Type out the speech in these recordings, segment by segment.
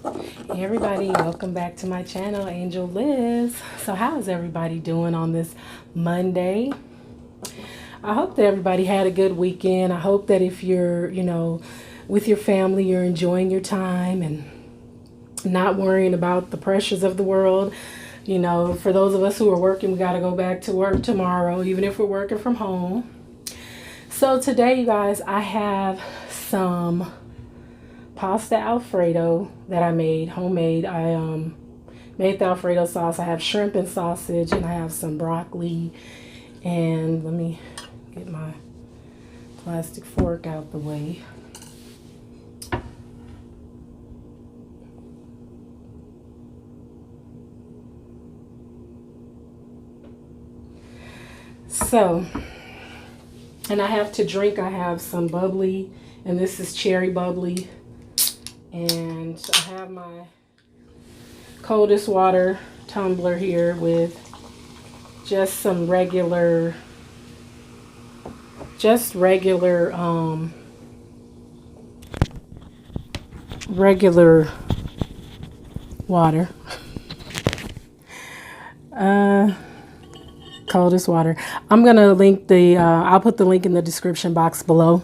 Hey everybody, welcome back to my channel, Angel Liz. So how is everybody doing on this Monday? I hope that everybody had a good weekend. I hope that if you're, with your family, you're enjoying your time and not worrying about the pressures of the world. For those of us who are working, we got to go back to work tomorrow, even if we're working from home. So today, you guys, I have some pasta alfredo that I made homemade. I made the alfredo sauce. I have shrimp and sausage, and I have some broccoli. And let me get my plastic fork out the way. So, and I have to drink. I have some bubbly, and this is cherry bubbly. And I have my coldest water tumbler here with just some regular regular water. Coldest water. I'm gonna link I'll put the link in the description box below.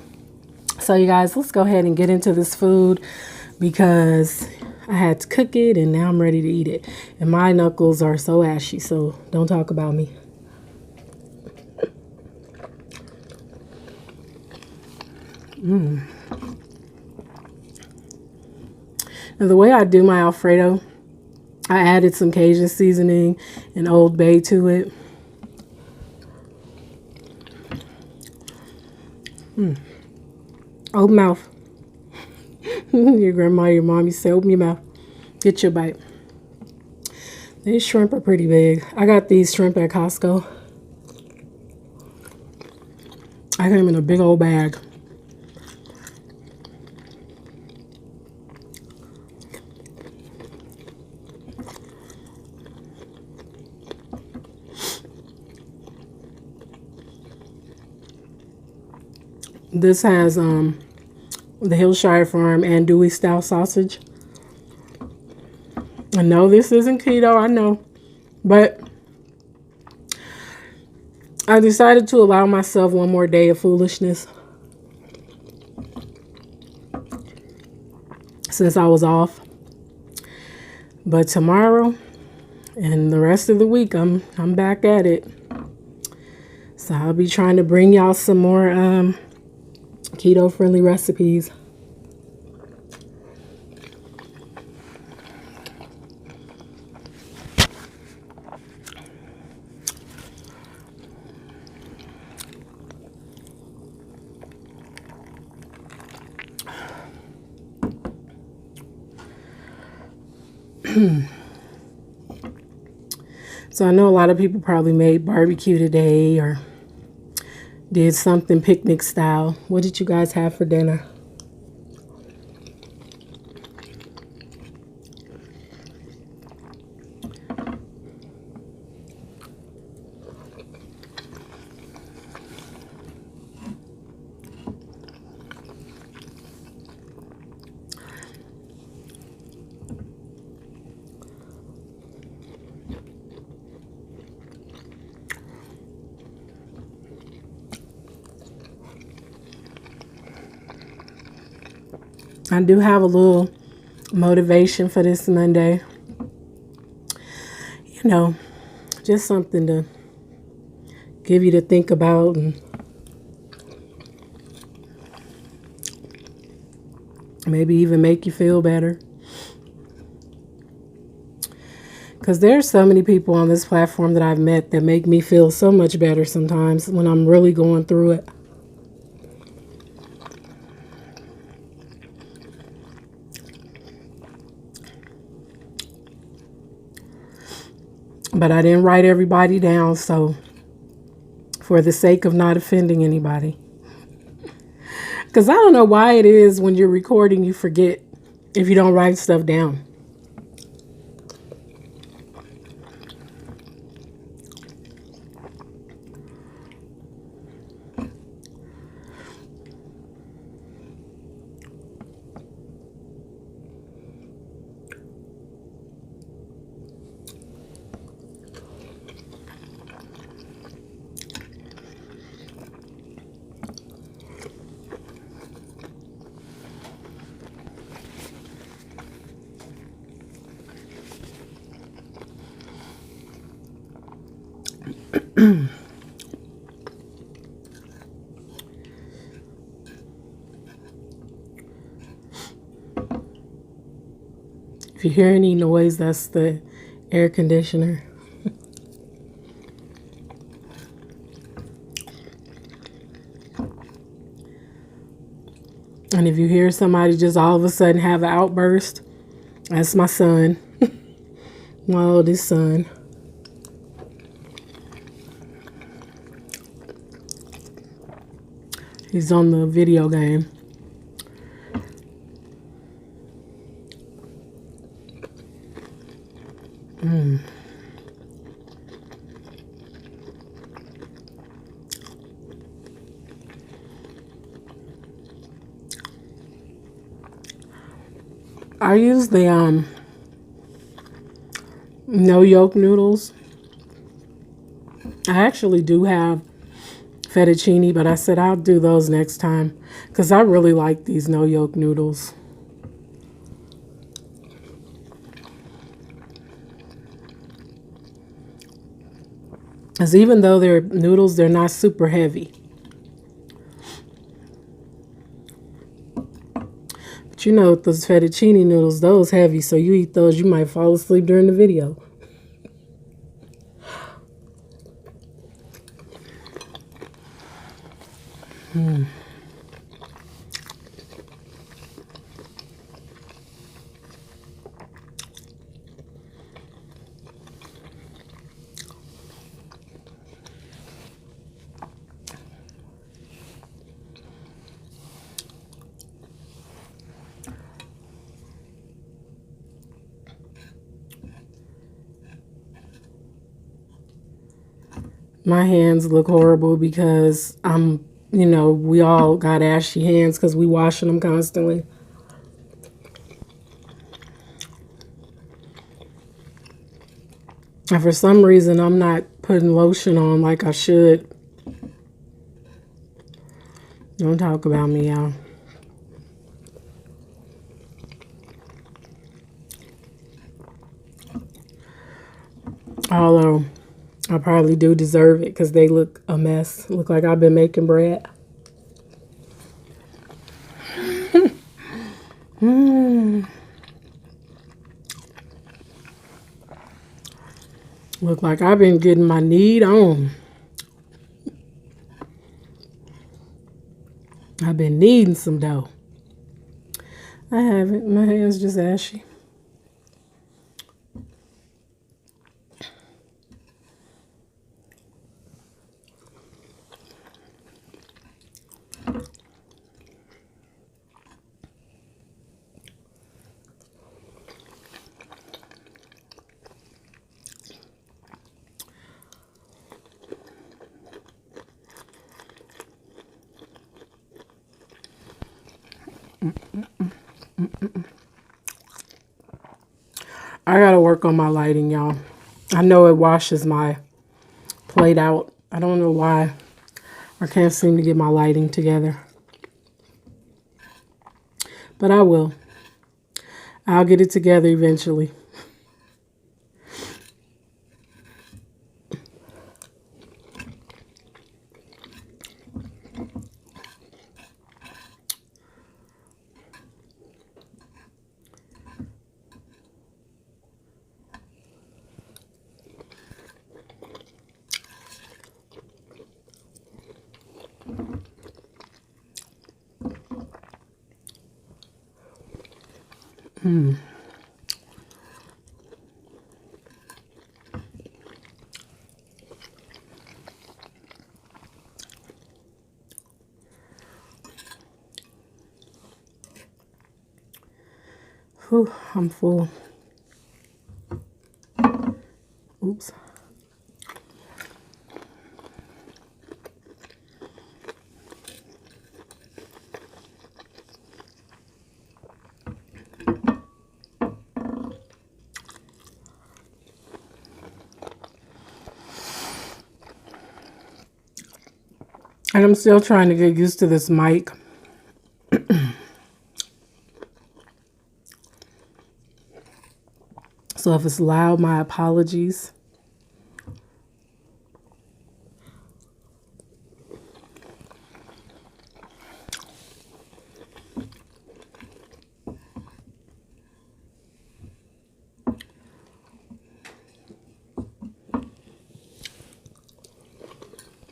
So you guys, let's go ahead and get into this food because I had to cook it and now I'm ready to eat it. And my knuckles are so ashy, so don't talk about me. Now the way I do my Alfredo, I added some Cajun seasoning and Old Bay to it. Open mouth. Your grandma, your mom, you say open your mouth. Get your bite. These shrimp are pretty big. I got these shrimp at Costco. I got them in a big old bag. This has the Hillshire Farm and Dewey style sausage. I know this isn't keto, I know, but I decided to allow myself one more day of foolishness since I was off. But tomorrow and the rest of the week, I'm back at it. So I'll be trying to bring y'all some more keto-friendly recipes. So I know a lot of people probably made barbecue today or did something picnic style. What did you guys have for dinner? I do have a little motivation for this Monday. Just something to give you to think about and maybe even make you feel better. Because there's so many people on this platform that I've met that make me feel so much better sometimes when I'm really going through it. But I didn't write everybody down, so for the sake of not offending anybody. Because I don't know why it is when you're recording, you forget if you don't write stuff down. If you hear any noise, that's the air conditioner. And if you hear somebody just all of a sudden have an outburst, that's my son, my oldest son. He's on the video game. I use the no yolk noodles. I actually do have fettuccine, but I said I'll do those next time because I really like these no yolk noodles. Because even though they're noodles, they're not super heavy. But you know, those fettuccine noodles, those heavy, so you eat those, you might fall asleep during the video. My hands look horrible because we all got ashy hands because we washing them constantly. And for some reason, I'm not putting lotion on like I should. Don't talk about me, y'all. Although I probably do deserve it because they look a mess. Look like I've been making bread. Look like I've been getting my need on. I've been needing some dough. I haven't. My hands just ashy. I gotta work on my lighting, y'all. I know it washes my plate out. I don't know why. I can't seem to get my lighting together. But I will. I'll get it together eventually. Whew, I'm full. Oops. And I'm still trying to get used to this mic. So if it's loud, my apologies.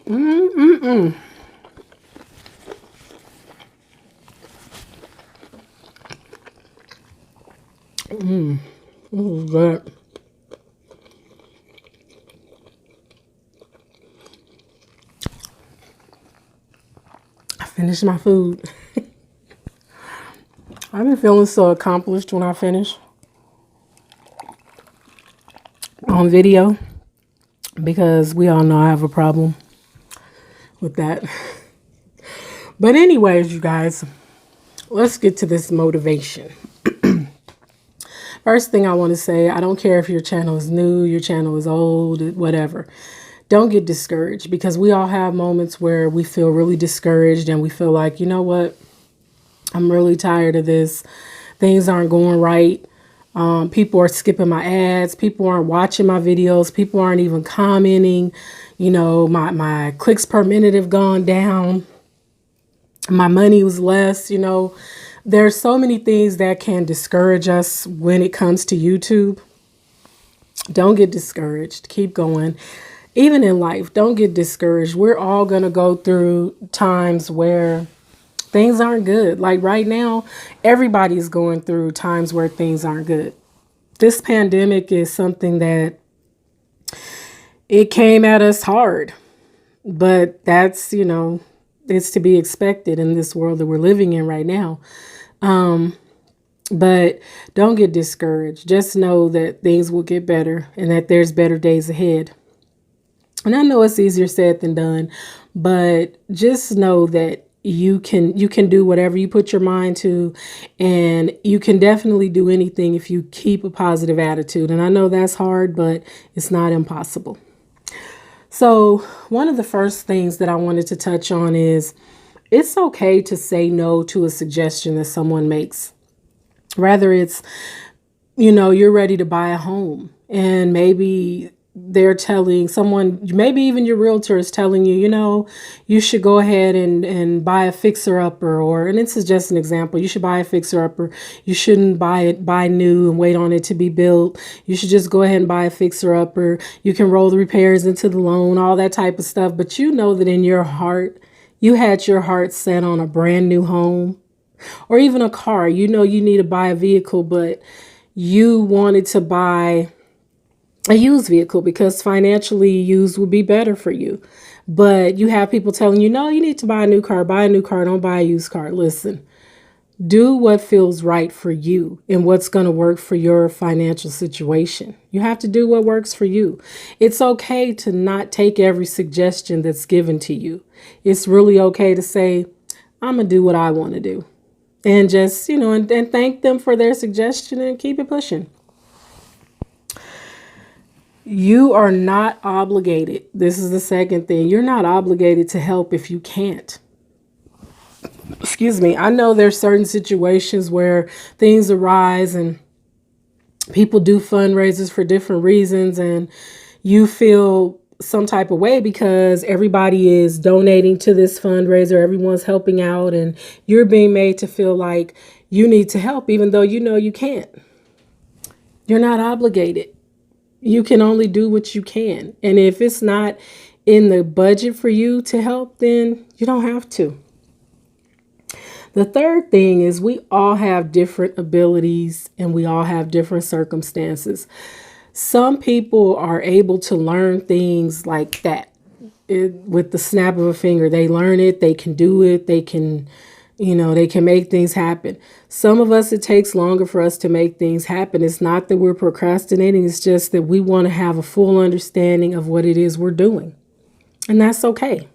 Mm-mm-mm. This is good. I finished my food. I've been feeling so accomplished when I finish on video because we all know I have a problem with that. But anyways, you guys, let's get to this motivation. First thing I want to say, I don't care if your channel is new, your channel is old, whatever. Don't get discouraged because we all have moments where we feel really discouraged and we feel like, you know what? I'm really tired of this. Things aren't going right. People are skipping my ads. People aren't watching my videos. People aren't even commenting. You know, my clicks per minute have gone down. My money was less, you know. There's so many things that can discourage us when it comes to YouTube. Don't get discouraged. Keep going. Even in life, don't get discouraged. We're all going to go through times where things aren't good. Like right now, everybody's going through times where things aren't good. This pandemic is something that it came at us hard, but that's, you know, it's to be expected in this world that we're living in right now. But don't get discouraged. Just know that things will get better and that there's better days ahead. And I know it's easier said than done, but just know that you can do whatever you put your mind to, and you can definitely do anything if you keep a positive attitude. And I know that's hard, but it's not impossible. So one of the first things that I wanted to touch on is it's okay to say no to a suggestion that someone makes. Rather it's, you know, you're ready to buy a home and maybe they're telling someone, maybe even your realtor is telling you, you know, you should go ahead and buy a fixer upper, or, and this is just an example, you should buy a fixer upper. You shouldn't buy new and wait on it to be built. You should just go ahead and buy a fixer upper. You can roll the repairs into the loan, all that type of stuff. But you know that in your heart, you had your heart set on a brand new home or even a car. You know, you need to buy a vehicle, but you wanted to buy a used vehicle because financially used would be better for you. But you have people telling you, no, you need to buy a new car, don't buy a used car. Listen, do what feels right for you and what's going to work for your financial situation. You have to do what works for you. It's okay to not take every suggestion that's given to you. It's really okay to say, I'm going to do what I want to do. And just, you know, and thank them for their suggestion and keep it pushing. You are not obligated. This is the second thing. You're not obligated to help if you can't. Excuse me. I know there's certain situations where things arise and people do fundraisers for different reasons and you feel some type of way because everybody is donating to this fundraiser. Everyone's helping out and you're being made to feel like you need to help even though you know you can't. You're not obligated. You can only do what you can. And if it's not in the budget for you to help, then you don't have to. The third thing is we all have different abilities and we all have different circumstances. Some people are able to learn things like that with the snap of a finger. They learn it, they can do it, they can, you know, they can make things happen. Some of us, it takes longer for us to make things happen. It's not that we're procrastinating. It's just that we want to have a full understanding of what it is we're doing. And that's okay.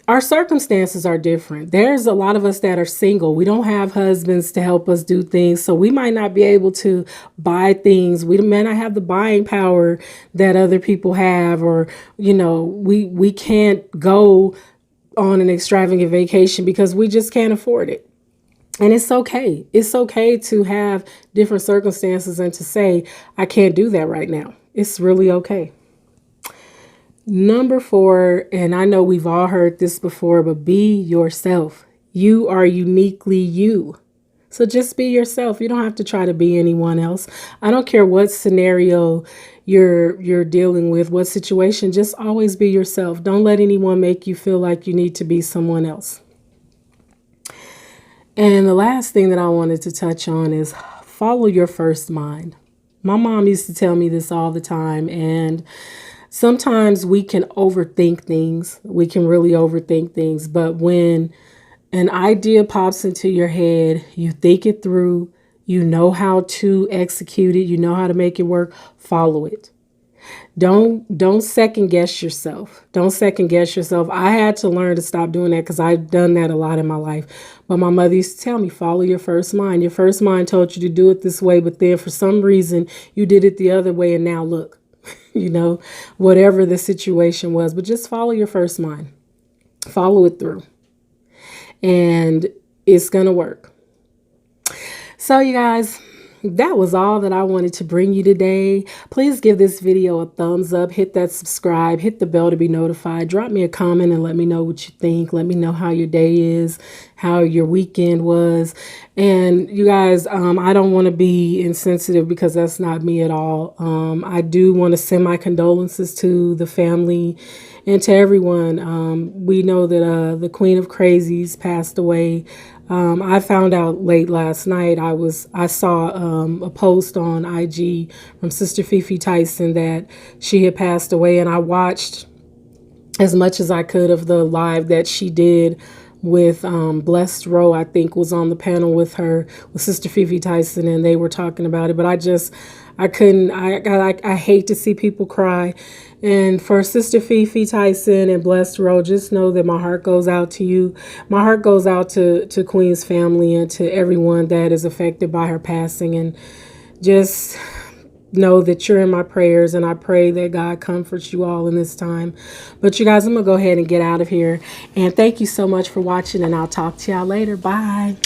Our circumstances are different. There's a lot of us that are single. We don't have husbands to help us do things. So we might not be able to buy things. We may not have the buying power that other people have, or, you know, we can't go on an extravagant vacation because we just can't afford it. And it's okay. It's okay to have different circumstances and to say, I can't do that right now. It's really okay. Number 4, and I know we've all heard this before, but be yourself. You are uniquely you. So just be yourself. You don't have to try to be anyone else. I don't care what scenario you're dealing with, what situation, just always be yourself. Don't let anyone make you feel like you need to be someone else. And the last thing that I wanted to touch on is follow your first mind. My mom used to tell me this all the time, and sometimes we can overthink things. We can really overthink things, but when an idea pops into your head, you think it through, you know how to execute it, you know how to make it work, follow it. Don't second guess yourself. Don't second guess yourself. I had to learn to stop doing that because I've done that a lot in my life. But my mother used to tell me, follow your first mind. Your first mind told you to do it this way, but then for some reason you did it the other way, and now look, whatever the situation was. But just follow your first mind. Follow it through. And it's going to work. So you guys, that was all that I wanted to bring you today. Please give this video a thumbs up, hit that subscribe, hit the bell to be notified, drop me a comment and let me know what you think. Let me know how your day is, how your weekend was. And you guys, I don't want to be insensitive because that's not me at all. I do want to send my condolences to the family and to everyone. We know that the Queen of Crazies passed away. I found out late last night. I saw a post on IG from Sister Fifi Tyson that she had passed away, and I watched as much as I could of the live that she did with Blessed Row. I think was on the panel with her, with Sister Fifi Tyson, and they were talking about it. But I couldn't. I hate to see people cry. And for Sister Fifi Tyson and Blessed Row, just know that my heart goes out to you. My heart goes out to Queen's family and to everyone that is affected by her passing. And just know that you're in my prayers, and I pray that God comforts you all in this time. But you guys, I'm going to go ahead and get out of here. And thank you so much for watching, and I'll talk to y'all later. Bye.